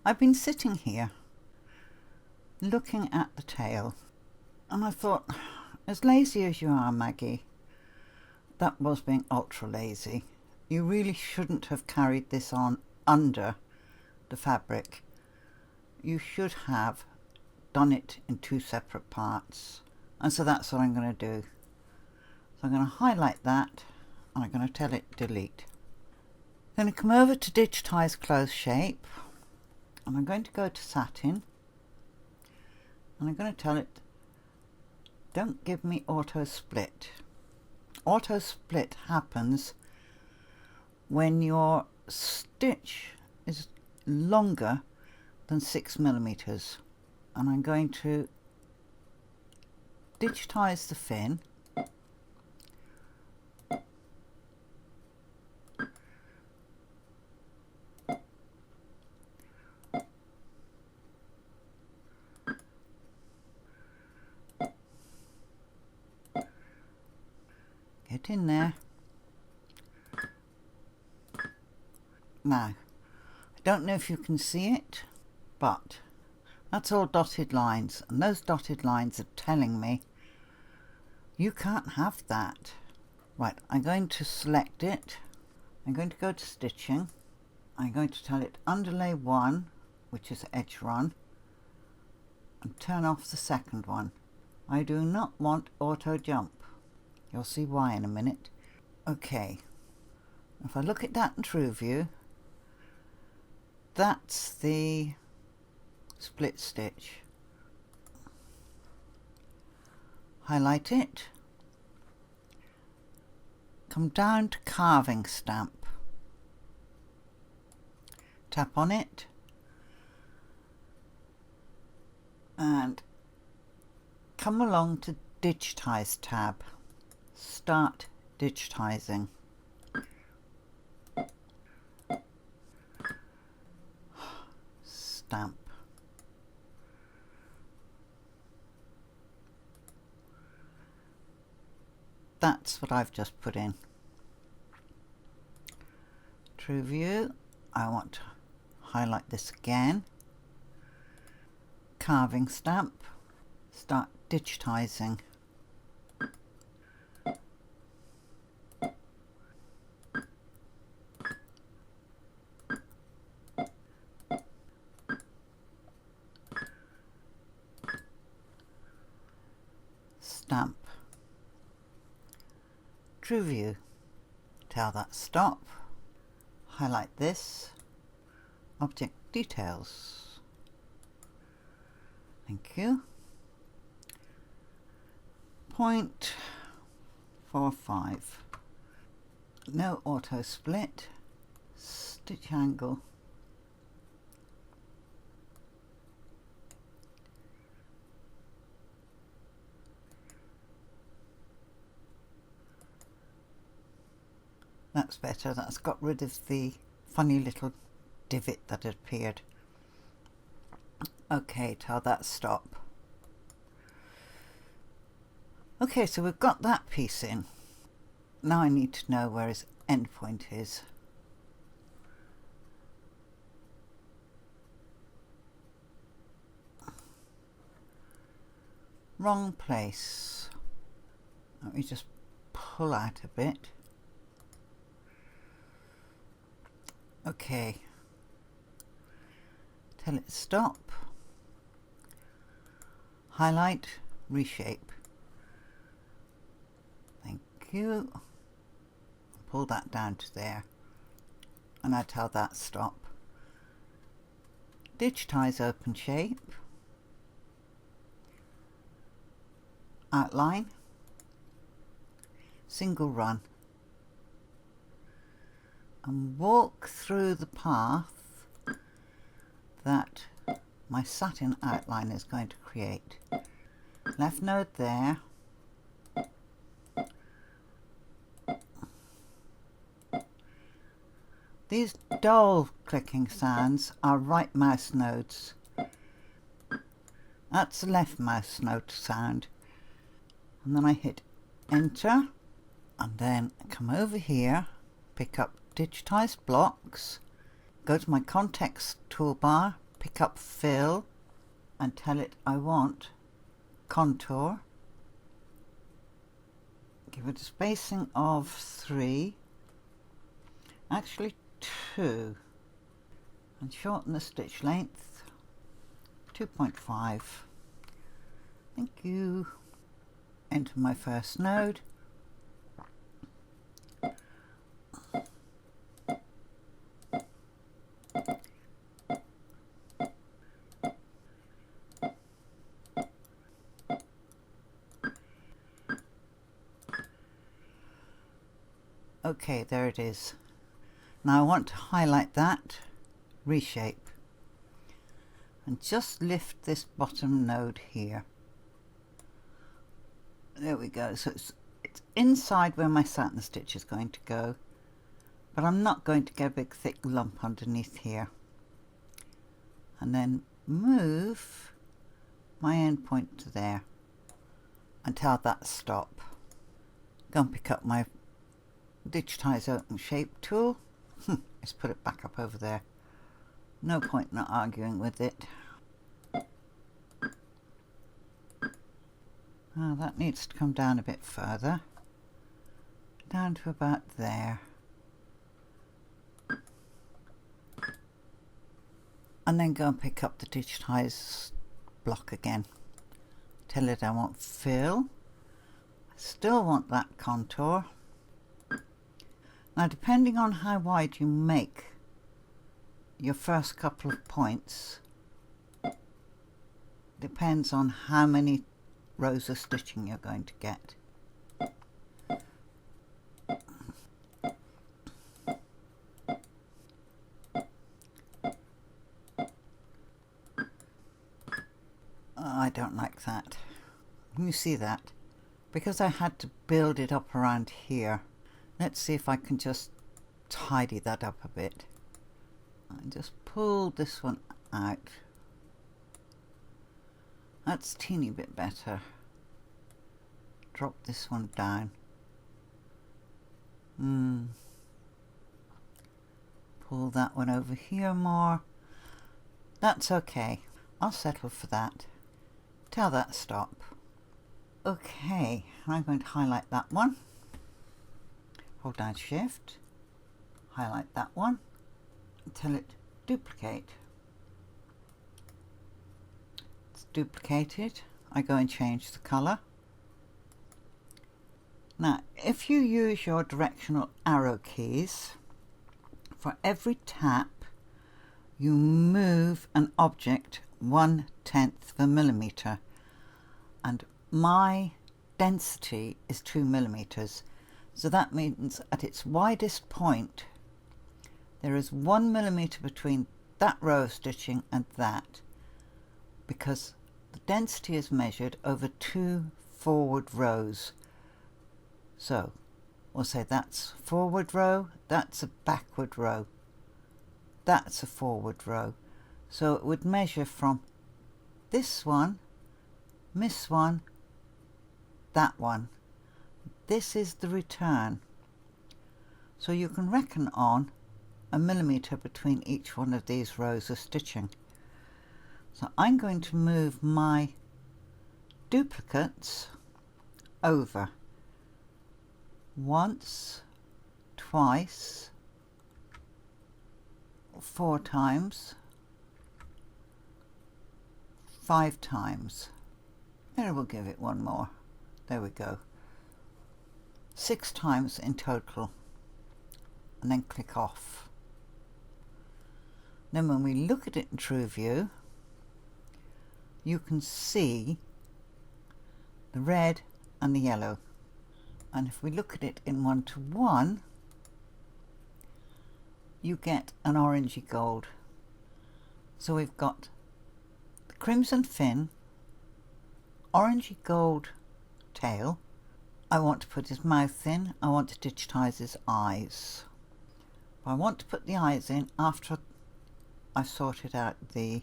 I've been sitting here looking at the tail, and I thought, as lazy as you are, Maggie, that was being ultra lazy. You really shouldn't have carried this on under the fabric. You should have done it in two separate parts. And so that's what I'm going to do. So I'm going to highlight that and I'm going to tell it delete. Then I come over to digitize close shape and I'm going to go to satin and I'm going to tell it don't give me auto split. Auto split happens when your stitch is longer than 6 millimeters. And I'm going to digitize the fin get in there. Now, I don't know if you can see it, but that's all dotted lines, and those dotted lines are telling me you can't have that. Right, I'm going to select it. I'm going to go to stitching. I'm going to tell it underlay 1, which is edge run, and turn off the second one. I do not want auto jump. You'll see why in a minute. Okay, if I look at that in true view, that's the split stitch. Highlight it, come down to carving stamp, tap on it and come along to digitize tab, start digitizing. Stamp. That's what I've just put in. True view, I want to highlight this again. Carving stamp, start digitizing. Stamp. True view, tell that stop, highlight this, object details, thank you, 0.45, no auto split, stitch angle, that's better. That's got rid of the funny little divot that had appeared. Okay, tell that stop. Okay, so we've got that piece in. Now I need to know where his end point is. Wrong place. Let me just pull out a bit. Okay, tell it stop, highlight, reshape, thank you, pull that down to there, and I tell that stop, digitize open shape, outline, single run, and walk through the path that my satin outline is going to create. Left node there, these dull clicking sounds are right mouse nodes. That's the left mouse node sound. And then I hit enter and then come over here, pick up digitized blocks, go to my context toolbar, pick up fill and tell it I want contour. Give it a spacing of 3, actually 2, and shorten the stitch length 2.5. Thank you. Enter my first node. Okay, there it is. Now I want to highlight that, reshape, and just lift this bottom node here. There we go. So it's inside where my satin stitch is going to go, but I'm not going to get a big thick lump underneath here. And then move my end point to there and tell that stop. Go and pick up my digitize open shape tool. Let's put it back up over there. No point not arguing with it. Oh, that needs to come down a bit further. Down to about there. And then go and pick up the digitize block again. Tell it I want fill. I still want that contour. Now, depending on how wide you make your first couple of points, depends on how many rows of stitching you're going to get. I don't like that. You see that? Because I had to build it up around here. Let's see if I can just tidy that up a bit. And just pull this one out. That's a teeny bit better. Drop this one down. Pull that one over here more. That's okay. I'll settle for that. Tell that stop. Okay, I'm going to highlight that one. Hold down Shift, highlight that one, and tell it duplicate. It's duplicated. I go and change the colour. Now, if you use your directional arrow keys, for every tap, you move an object 1/10 of a millimetre, and my density is 2 millimetres. So that means at its widest point, there is 1 millimetre between that row of stitching and that, because the density is measured over 2 forward rows. So we'll say that's forward row, that's a backward row, that's a forward row. So it would measure from this one, that one. This is the return. So you can reckon on a millimetre between each one of these rows of stitching. So I'm going to move my duplicates over once, twice, 4 times, 5 times. Then we'll give it one more. There we go. 6 times in total, and then click off. Then when we look at it in True View, you can see the red and the yellow. And if we look at it in 1:1, you get an orangey gold. So we've got the crimson fin, orangey gold tail. I want to put his mouth in. I want to digitize his eyes. I want to put the eyes in after I've sorted out the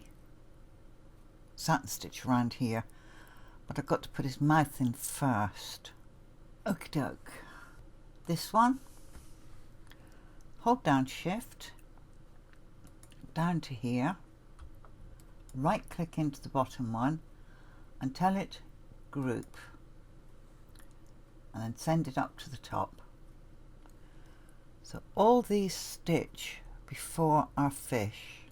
satin stitch around here, but I've got to put his mouth in first. Okie doke. This one, hold down Shift, down to here, right click into the bottom one and tell it group, and then send it up to the top. So all these stitch before our fish.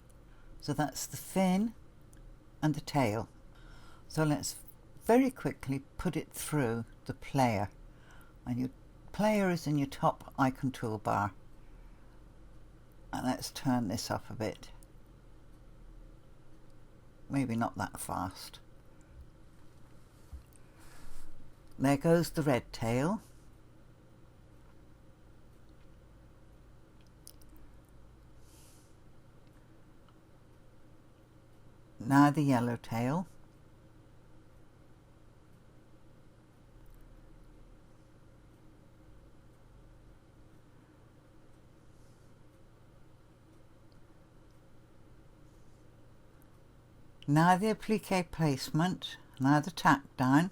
So that's the fin and the tail. So let's very quickly put it through the player, and your player is in your top icon toolbar. And let's turn this up a bit. Maybe not that fast. There goes the red tail. Now the yellow tail. Now the applique placement, now the tack down,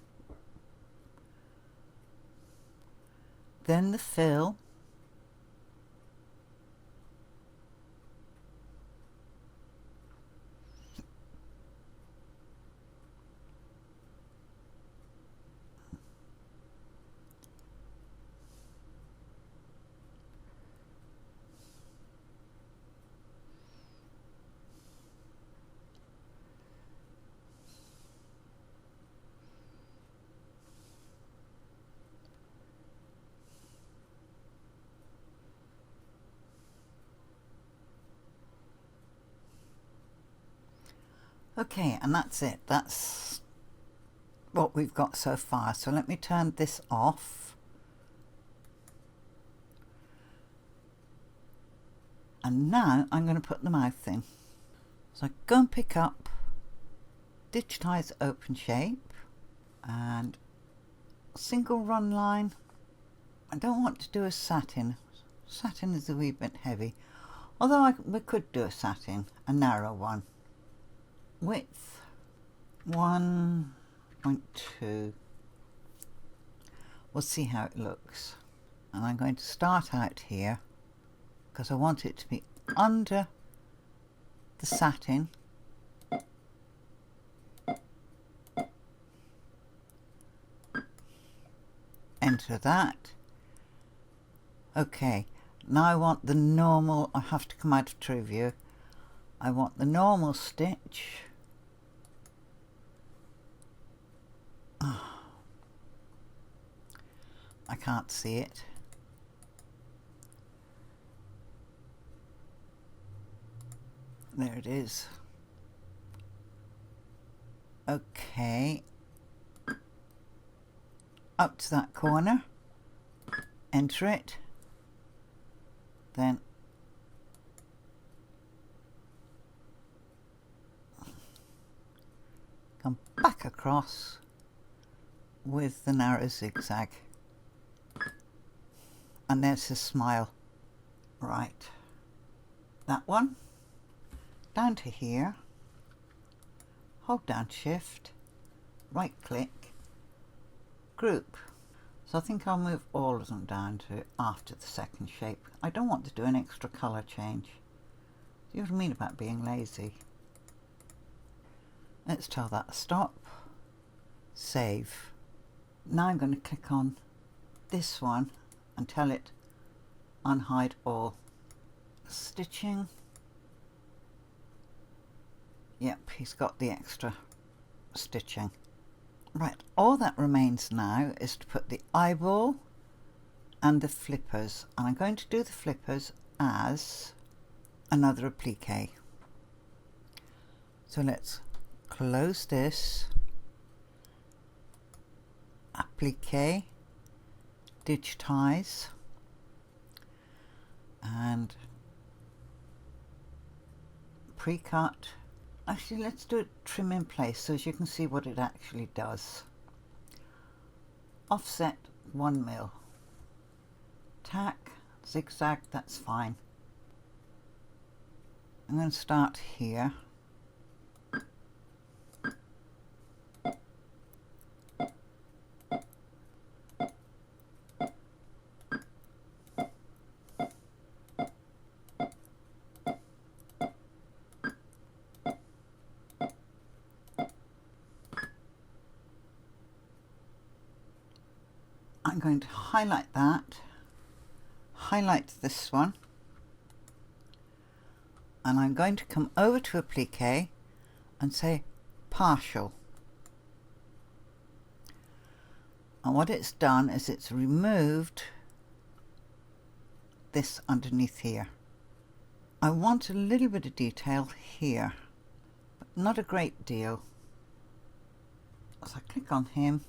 then the fill, okay, and that's it. That's what we've got so far. So let me turn this off. And now I'm going to put the mouth in. So I go and pick up Digitize Open Shape and single run line. I don't want to do a satin. Satin is a wee bit heavy. Although we could do a satin, a narrow one. Width 1.2. We'll see how it looks. And I'm going to start out here because I want it to be under the satin. Enter that. Okay, now I want the normal, I have to come out of True View. I want the normal stitch. I can't see it. There it is. Okay. Up to that corner. Enter it. Then come back across with the narrow zigzag. And there's his smile. Right. That one. Down to here. Hold down Shift. Right click. Group. So I think I'll move all of them down to after the second shape. I don't want to do an extra colour change. Do you know what I mean about being lazy? Let's tell that stop. Save. Now I'm going to click on this one and tell it unhide all. Stitching. Yep, he's got the extra stitching. Right, all that remains now is to put the eyeball and the flippers, and I'm going to do the flippers as another applique. So let's close this, applique, digitize, and pre-cut. Actually, let's do it trim in place so as you can see what it actually does. Offset 1 mil. Tack, zigzag, that's fine. I'm going to start here. I'm going to highlight that, highlight this one, and I'm going to come over to applique and say partial. And what it's done is it's removed this underneath here. I want a little bit of detail here, but not a great deal. As I click on him,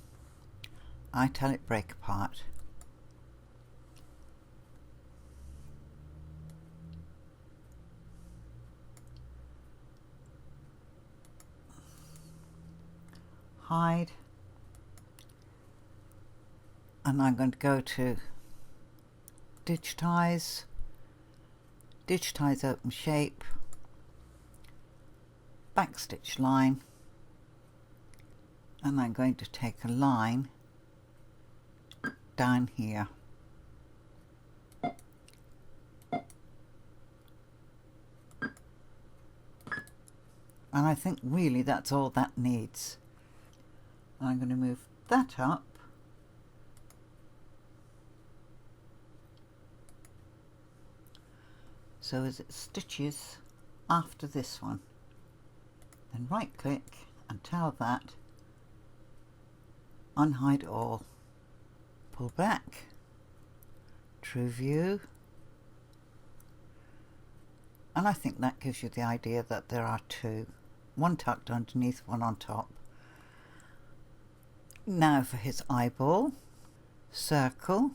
I tell it break apart. Hide. And I'm going to go to digitize, digitize open shape, backstitch line, and I'm going to take a line down here. And I think really that's all that needs. I'm going to move that up. So as it stitches after this one. Then right click and tell that unhide all. Pull back, true view, and I think that gives you the idea that there are two, one tucked underneath, one on top. Now for his eyeball, circle,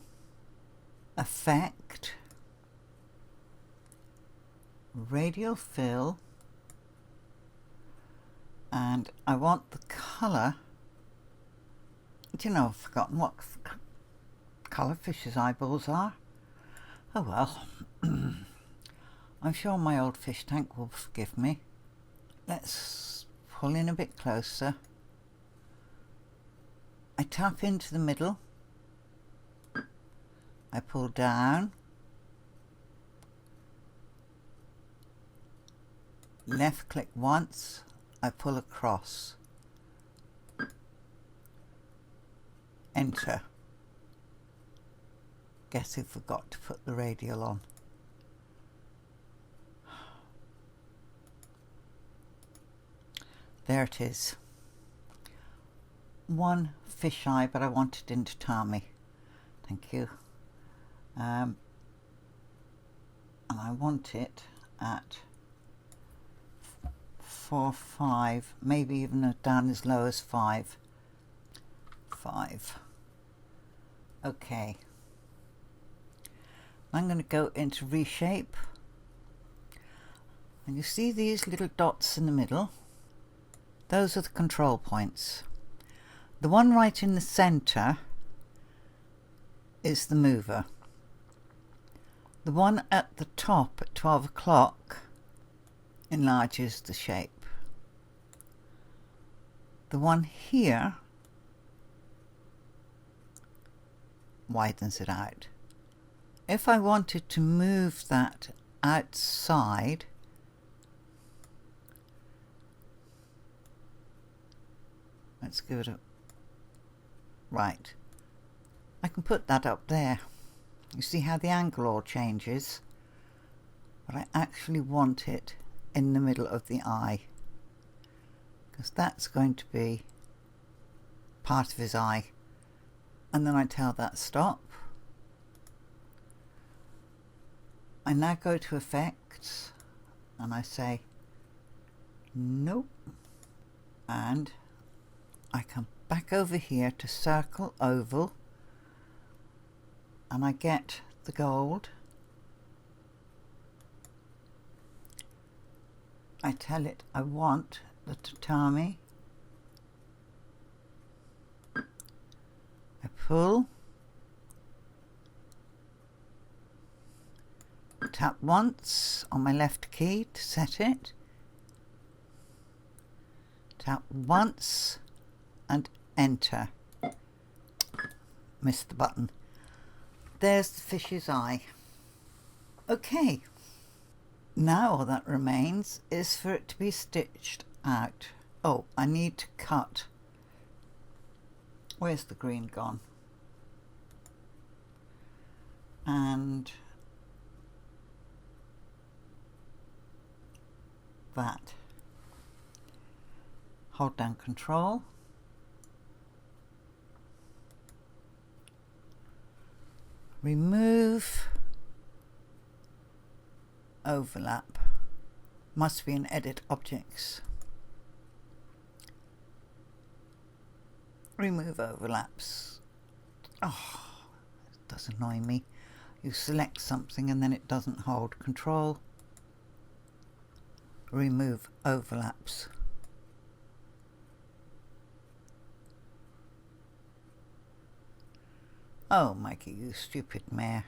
effect, radial fill, and I want the colour. Do you know, I've forgotten what colour fish's eyeballs are. Oh well. I'm sure my old fish tank will forgive me. Let's pull in a bit closer. I tap into the middle. I pull down. Left click once. I pull across. Enter. Guess who forgot to put the radial on? There it is. One fish eye, but I want it into Tommy. Thank you. And I want it at 4, 5, maybe even down as low as 5. 5. Okay. I'm going to go into reshape. And you see these little dots in the middle? Those are the control points. The one right in the center is the mover. The one at the top at 12 o'clock enlarges the shape. The one here widens it out. If I wanted to move that outside, let's give it a right. I can put that up there. You see how the angle all changes? But I actually want it in the middle of the eye, because that's going to be part of his eye. And then I tell that stop. I now go to effects and I say nope, and I come back over here to circle oval, and I get the gold. I tell it I want the tatami. I pull, tap once on my left key to set it, tap once and enter. Missed the button. There's the fish's eye. Okay, now all that remains is for it to be stitched out. Oh, I need to cut. Where's the green gone? and that. Hold down Control. Remove overlap. Must be in Edit Objects. Remove overlaps. Oh, it does annoy me. You select something and then it doesn't hold. Control. Remove overlaps. Oh, Mikey, you stupid mare.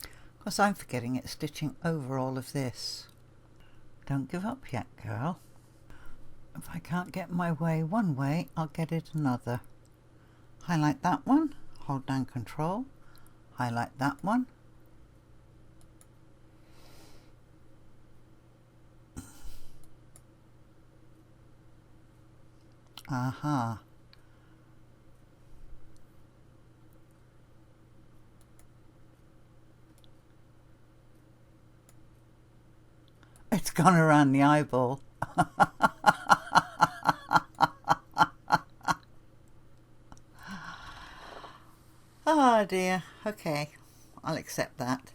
Of course, I'm forgetting it's stitching over all of this. Don't give up yet, girl. If I can't get my way one way, I'll get it another. Highlight that one, hold down Control, highlight that one. Aha. It's gone around the eyeball. Oh dear. Okay, I'll accept that.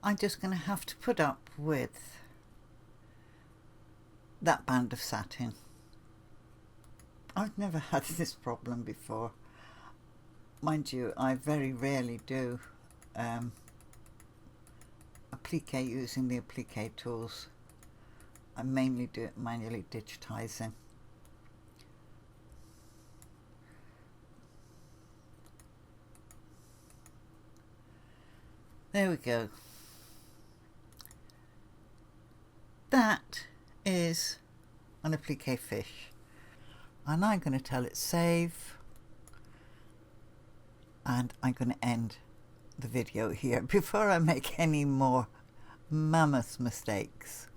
I'm just going to have to put up with that band of satin. I've never had this problem before. Mind you, I very rarely do applique using the applique tools. I mainly do it manually digitizing. There we go. That is an applique fish, and I'm going to tell it save, and I'm going to end the video here before I make any more mammoth mistakes.